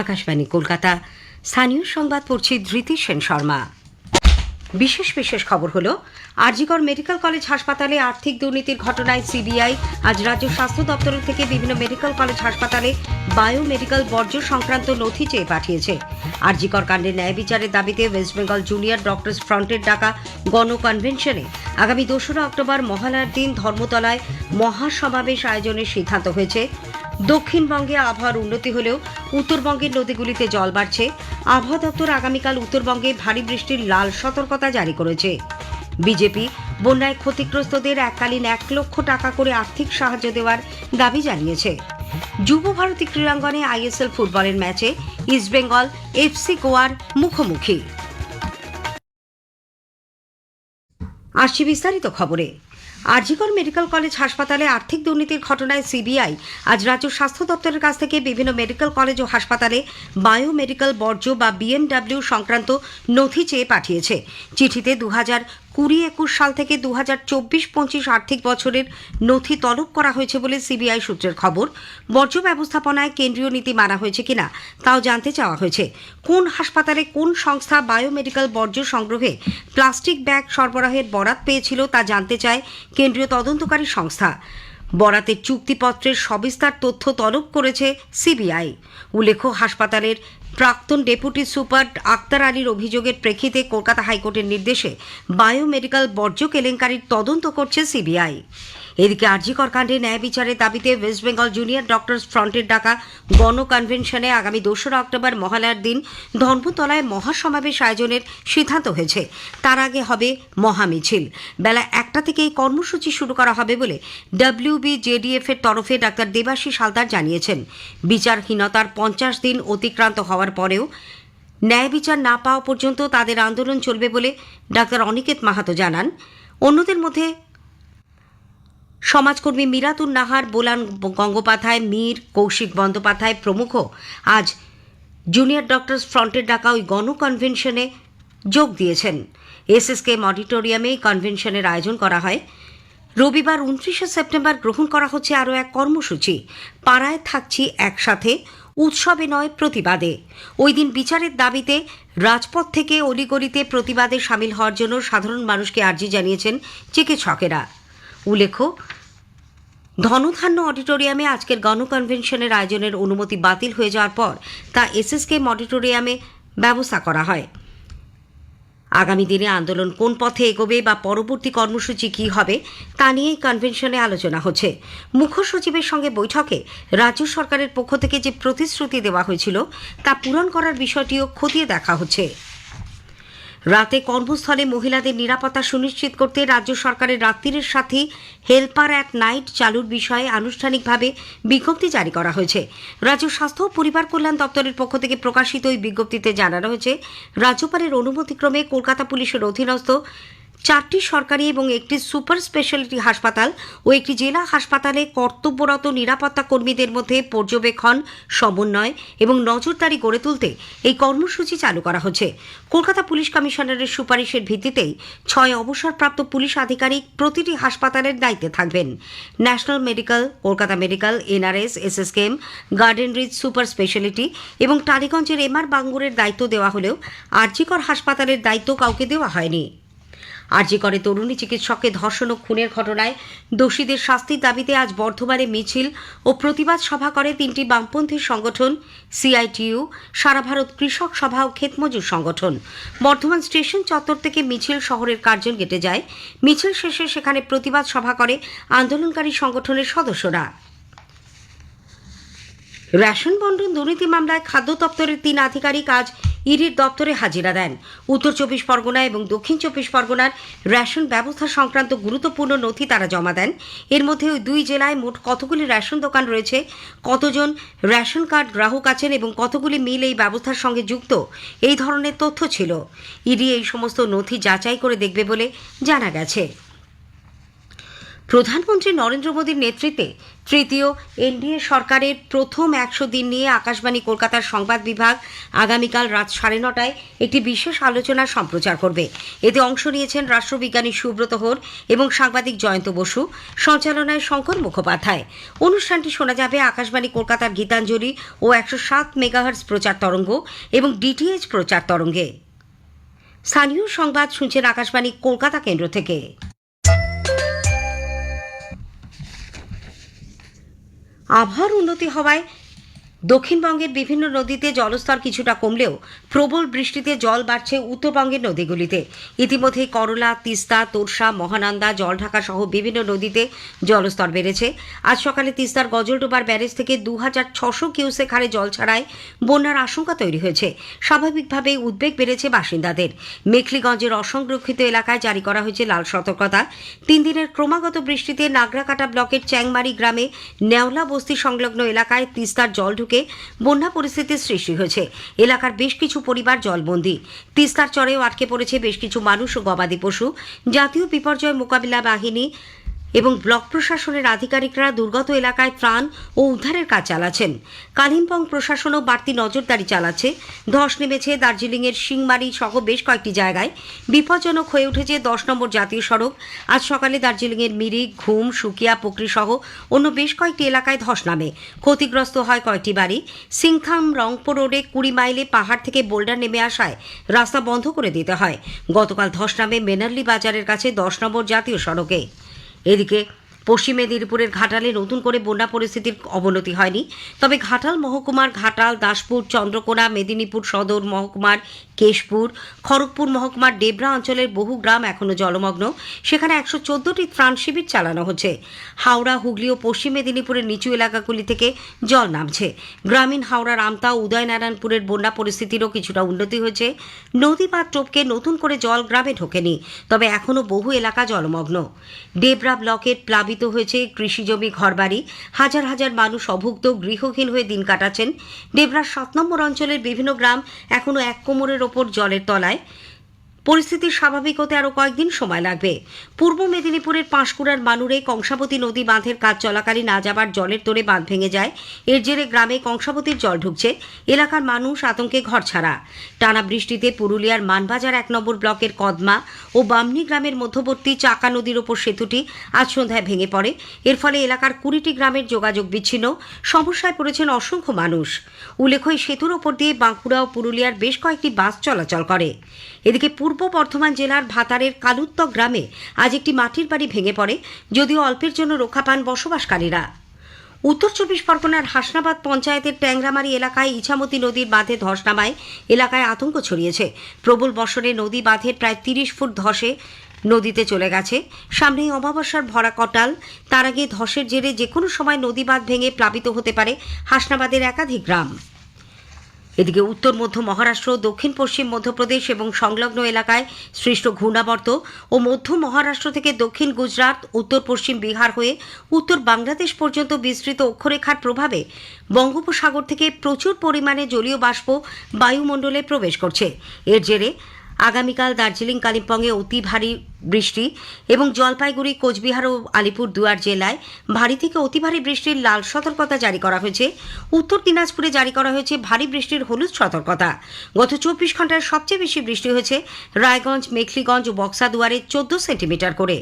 আকাশবাণী কলকাতা। স্থানীয় সংবাদ পড়ছি ধৃতি সেন শর্মা। বিশেষ খবর হলো, আরজিকর মেডিকেল কলেজ হাসপাতালে আর্থিক দুর্নীতির ঘটনায় সিবিআই আজ রাজ্য স্বাস্থ্য দপ্তরের থেকে বিভিন্ন মেডিকেল কলেজ হাসপাতালে বায়োমেডিক্যাল বর্জ্য সংক্রান্ত নথি চেয়ে পাঠিয়েছে। আরজিকর কাণ্ডে ন্যায় বিচারের দাবিতে ওয়েস্ট বেঙ্গল জুনিয়র ডক্টরস ফ্রন্টের ডাকা গণকনভেনশনে আগামী 2রা অক্টোবর মহালয়ার দিন ধর্মতলায় মহাসমাবেশ আয়োজনের সিদ্ধান্ত হয়েছে। দক্ষিণবঙ্গে আবহাওয়ার উন্নতি হলেও উত্তরবঙ্গের নদীগুলিতে জল বাড়ছে। আবহাওয়া দপ্তর আগামীকাল উত্তরবঙ্গে ভারী বৃষ্টির লাল সতর্কতা জারি করেছে। বিজেপি বন্যায় ক্ষতিগ্রস্তদের এককালীন 1 লক্ষ টাকা করে আর্থিক সাহায্য দেওয়ার দাবি জানিয়েছে। যুব ভারতী ক্রীড়াঙ্গনে আইএসএল ফুটবলের ম্যাচে ইস্টবেঙ্গল এফসি গোয়ার মুখোমুখি। আসছি বিস্তারিত খবরে। আরজিকর মেডিকেল কলেজ হাসপাতালে আর্থিক দুর্নীতির ঘটনায় সিবিআই আজ রাজ্য স্বাস্থ্য দপ্তরের কাছ থেকে বিভিন্ন মেডিকেল কলেজ ও হাসপাতালে বায়োমেডিক্যাল বর্জ্য বা বিএমডব্লিউ সংক্রান্ত নথি চেয়ে পাঠিয়েছে। চিঠিতে 2020-21 সাল থেকে 2024-25 আর্থিক বছরের নথি তলব করা হয়েছে বলে সিবিআই সূত্রের খবর। বর্জ্য ব্যবস্থাপনায় কেন্দ্রীয় নীতি মানা হয়েছে কিনা তাও জানতে চাওয়া হয়েছে। কোন হাসপাতালে কোন সংস্থা বায়োমেডিক্যাল বর্জ্য সংগ্রহে প্লাস্টিক ব্যাগ সরবরাহের বরাত পেয়েছিল তা জানতে চায় কেন্দ্রীয় তদন্তকারী সংস্থা। বরাতের চুক্তিপত্রের সবিস্তার তথ্য তলব করেছে সিবিআই। উল্লেখ্য, হাসপাতালের প্রাক্তন ডেপুটি সুপার আক্তার আলীর অভিযোগের প্রেক্ষিতে কলকাতা হাইকোর্টের নির্দেশে বায়োমেডিক্যাল বর্জ্য কেলেঙ্কারির তদন্ত করছে সিবিআই। এদিকে আরজিকর কাণ্ডে ন্যায় বিচারের দাবিতে ওয়েস্ট বেঙ্গল জুনিয়র ডক্টরস ফ্রন্টের ডাকা গণকনভেনশনে আগামী 2রা অক্টোবর মহালয়ার দিন ধর্মতলায় মহাসমাবেশ আয়োজনের সিদ্ধান্ত হয়েছে। তার আগে হবে মহামিছিল। বেলা 1টা থেকে এই কর্মসূচি শুরু করা হবে বলে WBJDF এর তরফে ডাক্তার দেবাশিস হালদার জানিয়েছেন। বিচারহীনতার 50 দিন অতিক্রান্ত হওয়ার পরেও ন্যায় বিচার না পাওয়া পর্যন্ত তাদের আন্দোলন চলবে বলে ডাক্তার অনিকেত মাহাতো জানান। অন্যদের মধ্যে সমাজকর্মী মিরাতুন নাহার, বোলান গঙ্গোপাধ্যায়, মীর, কৌশিক বন্দ্যোপাধ্যায় প্রমুখ আজ জুনিয়র ডক্টরস ফ্রন্টের ডাকা ওই গণকনভেনশনে যোগ দিয়েছেন। SSKM অডিটোরিয়ামে এই কনভেনশনের আয়োজন করা হয়। রবিবার 29শে সেপ্টেম্বর গ্রহণ করা হচ্ছে আরও এক কর্মসূচি, পাড়ায় থাকছি একসাথে, উৎসবে নয় প্রতিবাদে। ওই দিন বিচারের দাবিতে রাজপথ থেকে অলিগলিতে প্রতিবাদে সামিল হওয়ার জন্য সাধারণ মানুষকে আর্জি জানিয়েছেন চিকিৎসকেরা। উল্লেখ্য, ধনধান্য অডিটোরিয়ামে আজকের গণকনভেনশনের আয়োজনের অনুমতি বাতিল হয়ে যাওয়ার পর তা SSKM অডিটোরিয়ামে ব্যবস্থা করা হয়। আগামী দিনে আন্দোলন কোন পথে এগোবে বা পরবর্তী কর্মসূচি কী হবে তা নিয়েই কনভেনশনে আলোচনা হচ্ছে। মুখ্য সচিবের সঙ্গে বৈঠকে রাজ্য সরকারের পক্ষ থেকে যে প্রতিশ্রুতি দেওয়া হয়েছিল তা পূরণ করার বিষয়টিও খতিয়ে দেখা হচ্ছে। রাতে কর্মস্থলে মহিলাদের নিরাপত্তা সুনিশ্চিত করতে রাজ্য সরকারের রাত্রির সাথী হেল্পার অ্যাট নাইট চালুর বিষয়ে আনুষ্ঠানিকভাবে বিজ্ঞপ্তি জারি করা হয়েছে। রাজ্য স্বাস্থ্য ও পরিবার কল্যাণ দপ্তরের পক্ষ থেকে প্রকাশিত ওই বিজ্ঞপ্তিতে জানানো হয়েছে, রাজ্যপালের অনুমতিক্রমে কলকাতা পুলিশের অধীনস্থ 4টি সরকারি এবং একটি সুপার স্পেশালিটি হাসপাতাল ও একটি জেলা হাসপাতালে কর্তব্যরত নিরাপত্তা কর্মীদের মধ্যে পর্যবেক্ষণ, সমন্বয় এবং নজরদারি গড়ে তুলতে এই কর্মসূচি চালু করা হচ্ছে। কলকাতা পুলিশ কমিশনারের সুপারিশের ভিত্তিতেই 6 অবসরপ্রাপ্ত পুলিশ আধিকারিক প্রতিটি হাসপাতালের দায়িত্বে থাকবেন। National Medical, Kolkata Medical, NRS, SSKM, Garden Reach Super Speciality এবং টালিগঞ্জের MR বাঙ্গুরের দায়িত্ব দেওয়া হলেও আরজিকর হাসপাতালের দায়িত্ব কাউকে দেওয়া হয়নি। আরজিকরে তরুণী চিকিৎসককে ধর্ষণ ও খুনের ঘটনায় দোষীদের শাস্তির দাবিতে আজ বর্ধমানে মিছিল ও প্রতিবাদ সভা করে 3টি বামপন্থী সংগঠন, CITU, সারা ভারত কৃষক সভা ও ক্ষেতমজুর সংগঠন। বর্ধমান স্টেশন চত্বর থেকে মিছিল শহরের কার্জন গেটে যায়। মিছিল শেষে সেখানে প্রতিবাদ সভা করে আন্দোলনকারী সংগঠনের সদস্যরা। রেশন বন্টন দুর্নীতি মামলায় খাদ্য দপ্তরের 3 আধিকারিক আজ ইডির দপ্তরে হাজিরা দেন। উত্তর 24 পরগনা এবং দক্ষিণ 24 পরগনার রেশন ব্যবস্থা সংক্রান্ত গুরুত্বপূর্ণ নথি তারা জমা দেন। এর মধ্যে ওই 2 জেলায় মোট কতগুলি রেশন দোকান রয়েছে, কতজন রেশন কার্ড গ্রাহক আছেন এবং কতগুলি মিল এই ব্যবস্থার সঙ্গে যুক্ত, এই ধরনের তথ্য ছিল। ইডি এই সমস্ত নথি যাচাই করে দেখবে বলে জানা গেছে। প্রধানমন্ত্রী নরেন্দ্র মোদীর নেতৃত্বে তৃতীয় এনডিএ সরকারের প্রথম 100 দিন নিয়ে আকাশবাণী কলকাতার সংবাদ বিভাগ আগামীকাল রাত 9:30টায় একটি বিশেষ আলোচনা সম্প্রচার করবে। এতে অংশ নিয়েছেন রাষ্ট্রবিজ্ঞানী সুব্রত হোর এবং সাংবাদিক জয়ন্ত বসু, সঞ্চালনায় শঙ্কর মুখোপাধ্যায়। অনুষ্ঠানটি শোনা যাবে আকাশবাণী কলকাতার গীতাঞ্জলি ও 107 মেগাহার্টজ প্রচার তরঙ্গ এবং ডিটিএইচ প্রচার তরঙ্গে। স্থানীয় সংবাদ শুনছেন আকাশবাণী কলকাতা কেন্দ্র থেকে। আবহাওয়ার উন্নতি হওয়ায় দক্ষিণবঙ্গের বিভিন্ন নদীতে জলস্তর কিছুটা কমলেও প্রবল বৃষ্টিতে জল বাড়ছে উত্তরবঙ্গের নদীগুলিতে। ইতিমধ্যেই করলা, তিস্তা, তোরসা, মহানন্দা, জলঢাকা সহ বিভিন্ন নদীতে জলস্তর বেড়েছে। আজ সকালে তিস্তার গজলডোবার ব্যারেজ থেকে 2600 কিউসেক হারে জল ছাড়ায় বন্যার আশঙ্কা তৈরি হয়েছে। স্বাভাবিকভাবেই উদ্বেগ বেড়েছে বাসিন্দাদের। মেখলিগঞ্জের অসংরক্ষিত এলাকায় জারি করা হয়েছে লাল সতর্কতা। 3 দিনের ক্রমাগত বৃষ্টিতে নাগরাকাটা ব্লকের চ্যাংমারি গ্রামে নেওলা বস্তি সংলগ্ন এলাকায় তিস্তার জল ঢুকে বন্যা পরিস্থিতির সৃষ্টি হয়েছে। এলাকার বেশ কিছু পরিবার জলবন্দী। তিস্তার চরেও আটকে পড়েছে বেশ কিছু মানুষ ও গবাদি পশু। জাতীয় বিপর্যয় মোকাবিলা বাহিনী এবং ব্লক প্রশাসনের আধিকারিকরা দুর্গত এলাকায় ত্রাণ ও উদ্ধারের কাজ চালাচ্ছেন। কালিম্পং প্রশাসনও বাড়তি নজরদারি চালাচ্ছে। ধস নেমেছে দার্জিলিংয়ের সিংমারি সহ বেশ কয়েকটি জায়গায়। বিপজ্জনক হয়ে উঠেছে 10 নম্বর জাতীয় সড়ক। আজ সকালে দার্জিলিংয়ের মিরিক, ঘুম, সুকিয়া, পুকরি সহ অন্য বেশ কয়েকটি এলাকায় ধস নামে। ক্ষতিগ্রস্ত হয় কয়েকটি বাড়ি। সিংথাম রংপুর রোডে 20 মাইলে পাহাড় থেকে বোল্ডার নেমে আসায় রাস্তা বন্ধ করে দিতে হয়। গতকাল ধস নামে মেনারলি বাজারের কাছে 10 নম্বর জাতীয় সড়কে। এদিকে পশ্চিম মেদিনীপুরের ঘাটালে নতুন করে বন্যা পরিস্থিতির অবনতি হয়নি। তবে ঘাটাল মহকুমার ঘাটাল, দাসপুর, চন্দ্রকোনা, মেদিনীপুর সদর মহকুমার কেশপুর, খড়গপুর মহকুমার ডেবরা অঞ্চলের বহু গ্রাম এখনও জলমগ্ন। সেখানে 114টি ত্রাণ শিবির চালানো হচ্ছে। হাওড়া, হুগলি ও পশ্চিম মেদিনীপুরের নিচু এলাকাগুলি থেকে জল নামছে। গ্রামীণ হাওড়ার আমতা, উদয়নারায়ণপুরের বন্যা পরিস্থিতিরও কিছুটা উন্নতি হয়েছে। নদী বাঁধ টপকে নতুন করে জল গ্রামে ঢোকেনি, তবে এখনও বহু এলাকা জলমগ্ন। ডেবরা ব্লকের প্লাবিত হয়েছে কৃষিজমি, ঘরবাড়ি। হাজার হাজার মানুষ অভুক্ত, গৃহহীন হয়ে দিন কাটাচ্ছেন। ডেবরার 7 নম্বর অঞ্চলের বিভিন্ন গ্রাম এখনও 1 কোমরের ওপর জলের তলায়। পরিস্থিতি স্বাভাবিক হতে আরও কয়েকদিন সময় লাগবে। পূর্ব মেদিনীপুরের পাঁশকুড়ার মানুরে কংসাবতী নদী বাঁধের কাজ চলাকালীন আজ আবার জলের তোড়ে বাঁধ ভেঙে যায়। এর জেরে গ্রামে কংসাবতীর জল ঢুকছে। এলাকার মানুষ আতঙ্কে ঘরছাড়া। টানা বৃষ্টিতে পুরুলিয়ার মানবাজার 1 নম্বর ব্লকের কদমা ও বামনি গ্রামের মধ্যবর্তী চাকা নদীর ওপর সেতুটি আজ সন্ধ্যায় ভেঙে পড়ে। এর ফলে এলাকার 20টি গ্রামের যোগাযোগ বিচ্ছিন্ন। সমস্যায় পড়েছেন অসংখ্য মানুষ। উল্লেখ্য, এই সেতুর ওপর দিয়ে বাঁকুড়া ও পুরুলিয়ার বেশ কয়েকটি বাস চলাচল করে। এদিকে পূর্ব বর্ধমান জেলার ভাতারের কালুত্তক গ্রামে আজ একটি মাটির বাড়ি ভেঙে পড়ে, যদিও অল্পের জন্য রক্ষা পান বসবাসকারীরা। উত্তর 24 পরগনার হাসনাবাদ পঞ্চায়েতের ট্যাংরামারি এলাকায় ইছামতি নদীর বাঁধে ধস নামায় এলাকায় আতঙ্ক ছড়িয়েছে। প্রবল বর্ষণে নদী বাঁধের প্রায় 30 ফুট ধসে নদীতে চলে গেছে। সামনেই অমাবস্যার ভরা কটাল। তার আগে ধসের জেরে যে কোনো সময় নদী বাঁধ ভেঙে প্লাবিত হতে পারে হাসনাবাদের একাধিক গ্রাম। এদিকে উত্তর মধ্য মহারাষ্ট্র, দক্ষিণ পশ্চিম মধ্যপ্রদেশ এবং সংলগ্ন এলাকায় সৃষ্ট ঘূর্ণাবর্ত ও মধ্য মহারাষ্ট্র থেকে দক্ষিণ গুজরাট, উত্তর পশ্চিম বিহার হয়ে উত্তর বাংলাদেশ পর্যন্ত বিস্তৃত অক্ষরেখার প্রভাবে বঙ্গোপসাগর থেকে প্রচুর পরিমাণে জলীয় বাষ্প বায়ুমণ্ডলে প্রবেশ করছে। এর জেরে আগামীকাল দার্জিলিং, কালিম্পংয়ে অতি ভারী বৃষ্টি এবং জলপাইগুড়ি, কোচবিহার ও আলিপুরদুয়ার জেলায় ভারী থেকে অতি ভারী বৃষ্টির লাল সতর্কতা জারি করা হয়েছে। উত্তর দিনাজপুরে জারি করা হয়েছে ভারী বৃষ্টির হলুদ সতর্কতা। গত 24 ঘন্টায় সবচেয়ে বেশি বৃষ্টি হয়েছে রায়গঞ্জ, মেখলিগঞ্জ ও বক্সাদুয়ারে 14 সেন্টিমিটার করে।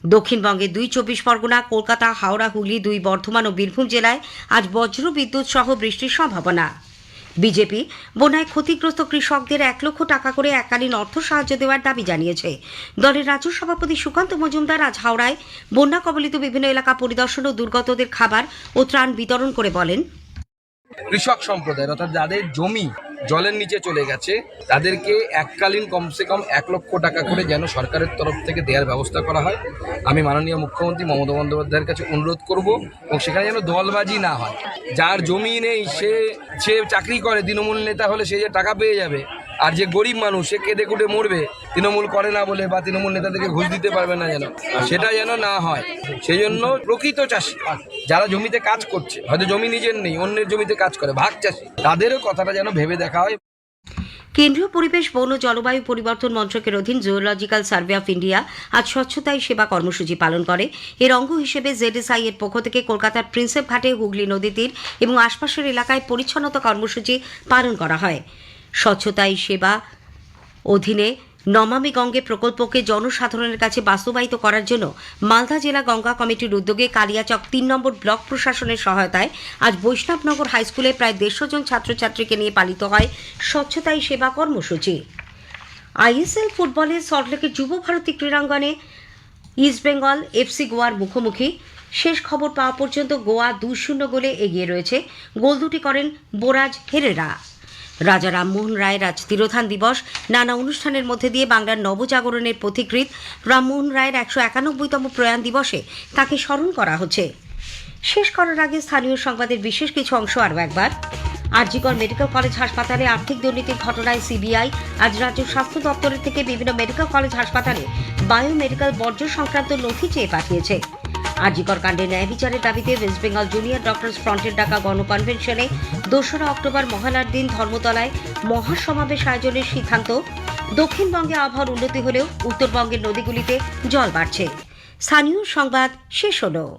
দক্ষিণবঙ্গে 2 24 পরগনা, কলকাতা, হাওড়া, হুগলি, 2 বর্ধমান ও বীরভূম জেলায় আজ বজ্র বিদ্যুৎ সহ বৃষ্টির সম্ভাবনা। বিজেপি বন্যায় ক্ষতিগ্রস্ত কৃষকদের 1 লক্ষ টাকা করে এককালীন অর্থ সাহায্য দেওয়ার দাবি জানিয়েছে। দলের রাজ্য সভাপতি সুকান্ত মজুমদার আজ হাওড়ায় বন্যা কবলিত বিভিন্ন এলাকা পরিদর্শন ও দুর্গতদের খাবার ও ত্রাণ বিতরণ করে বলেন, কৃষক সম্প্রদায় অর্থাৎ যাদের জমি জলের নিচে চলে গেছে তাদেরকে এককালীন কমসে কম 1 লক্ষ টাকা করে যেন সরকারের তরফ থেকে দেওয়ার ব্যবস্থা করা হয়। আমি মাননীয় মুখ্যমন্ত্রী মমতা বন্দ্যোপাধ্যায়ের কাছে অনুরোধ করব এবং সেখানে যেন দলবাজি না হয়। যার জমি নেই সে চাকরি করে, তৃণমূল নেতা হলে সে যে টাকা পেয়ে যাবে, আর যে গরিব মানুষ সে কেঁদে কুটে মরবে তৃণমূল করে না বলে বা তৃণমূল নেতাদেরকে ঘুষ দিতে পারবে না, যেন সেটা যেন না হয়। সেই জন্য প্রকৃত চাষি যারা জমিতে কাজ করছে, হয়তো জমি নিজের নেই, অন্যের জমিতে কাজ করে, ভাগ চাষি, তাদেরও কথাটা যেন ভেবে দেখা হয়। কেন্দ্রীয় পরিবেশ বন ও জলবায়ু পরিবর্তন মন্ত্রকের অধীন জুওলজিক্যাল সার্ভে অফ ইন্ডিয়া আজ স্বচ্ছতাই সেবা কর্মসূচি পালন করে। এর অঙ্গ হিসেবে জেডএসআই এর পক্ষ থেকে কলকাতার প্রিন্সেপ ঘাটে হুগলি নদী তীর এবং আশপাশের এলাকায় পরিচ্ছন্নতা কর্মসূচি পালন করা হয়। স্বচ্ছতাই সেবা অধীনে নমামি গঙ্গে প্রকল্পকে জনসাধারণের কাছে বাস্তবায়িত করার জন্য মালদা জেলা গঙ্গা কমিটির উদ্যোগে কালিয়াচক ৩ নম্বর ব্লক প্রশাসনের সহায়তায় আজ বৈষ্ণবনগর হাইস্কুলে প্রায় ১৫০ জন ছাত্রছাত্রীকে নিয়ে পালিত হয় স্বচ্ছতাই সেবা কর্মসূচি। আইএসএল ফুটবলে সল্টলেকের যুব ভারতী ক্রীড়াঙ্গনে ইস্টবেঙ্গল এফসি গোয়ার মুখোমুখি। শেষ খবর পাওয়া পর্যন্ত গোয়া ২-০ গোলে এগিয়ে রয়েছে। গোল দুটি করেন বোরাজ হেরেরা। রাজা রামমোহন রায়ের আজ তিরোধান দিবস। নানা অনুষ্ঠানের মধ্যে দিয়ে বাংলার নবজাগরণের পথিকৃৎ রামমোহন রায়ের ১৯১তম প্রয়াণ দিবসে তাকে স্মরণ করা হচ্ছে। শেষ করার আগে স্থানীয় সংবাদের বিশেষ কিছু অংশ আরও একবার। আরজিকর মেডিকেল কলেজ হাসপাতালে আর্থিক দুর্নীতির ঘটনায় সিবিআই আজ রাজ্য স্বাস্থ্য দপ্তরের থেকে বিভিন্ন মেডিকেল কলেজ হাসপাতালে বায়োমেডিক্যাল বর্জ্য সংক্রান্ত নথি চেয়ে পাঠিয়েছে। আরজিকর কাণ্ডে ন্যায় বিচারের দাবিতে ওয়েস্ট বেঙ্গল জুনিয়র ডক্টরস ফ্রন্টের ডাকা গণকনভেনশনে ২রা অক্টোবর মহালয়ার দিন ধর্মতলায় মহাসমাবেশ আয়োজনের সিদ্ধান্ত। দক্ষিণবঙ্গে আবহাওয়ার উন্নতি হলেও উত্তরবঙ্গের নদীগুলিতে জল বাড়ছে। স্থানীয় সংবাদ শেষ হলো।